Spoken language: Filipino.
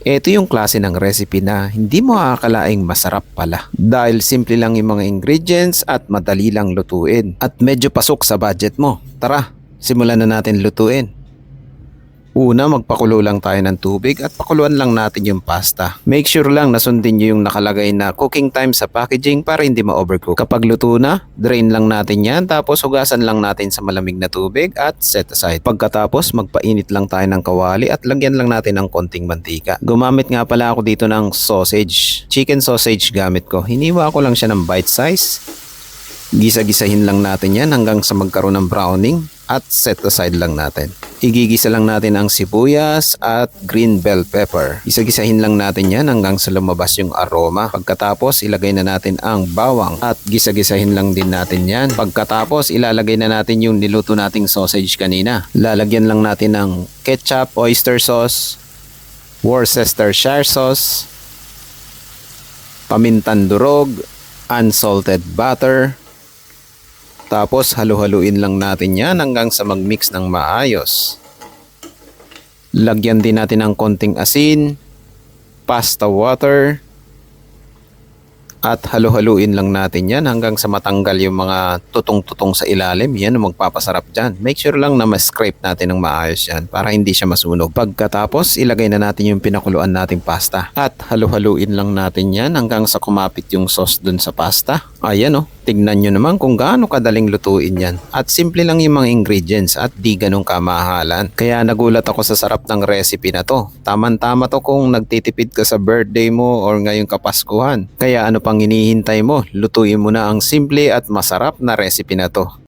Ito yung klase ng recipe na hindi mo akalaing masarap pala. Dahil simple lang yung mga ingredients at madali lang lutuin. At medyo pasok sa budget mo. Tara, simulan na natin lutuin. Una, magpakulo lang tayo ng tubig at pakuluan lang natin yung pasta. Make sure lang na sundin nyo yung nakalagay na cooking time sa packaging para hindi ma-overcook. Kapag luto na, drain lang natin yan tapos hugasan lang natin sa malamig na tubig at set aside. Pagkatapos, magpainit lang tayo ng kawali at lagyan lang natin ng konting mantika. Gumamit nga pala ako dito ng sausage. Chicken sausage gamit ko. Hiniwa ko lang siya ng bite size. Gisa-gisahin lang natin yan hanggang sa magkaroon ng browning at set aside lang natin. Igigisa lang natin ang sibuyas at green bell pepper. Isa-gisahin lang natin yan hanggang sa lumabas yung aroma. Pagkatapos ilagay na natin ang bawang at gisa-gisahin lang din natin yan. Pagkatapos ilalagay na natin yung niluto nating sausage kanina. Lalagyan lang natin ng ketchup, oyster sauce, Worcestershire sauce, pamintan durog, unsalted butter. Tapos halu-haluin lang natin yan hanggang sa mag-mix ng maayos. Lagyan din natin ng konting asin, pasta water, at halu-haluin lang natin yan hanggang sa matanggal yung mga tutong-tutong sa ilalim. Yan ang magpapasarap dyan. Make sure lang na ma-scrape natin ng maayos yan para hindi siya masunog. Pagkatapos, ilagay na natin yung pinakuluan nating pasta. At halu-haluin lang natin yan hanggang sa kumapit yung sauce dun sa pasta. Ayan o. Tignan nyo naman kung gaano kadaling lutuin yan. At simple lang yung mga ingredients at di ganong kamahalan. Kaya nagulat ako sa sarap ng recipe na to. Taman-tama to kung nagtitipid ka sa birthday mo or ngayong kapaskuhan. Kaya ano pang hinihintay mo? Lutuin mo na ang simple at masarap na recipe na to.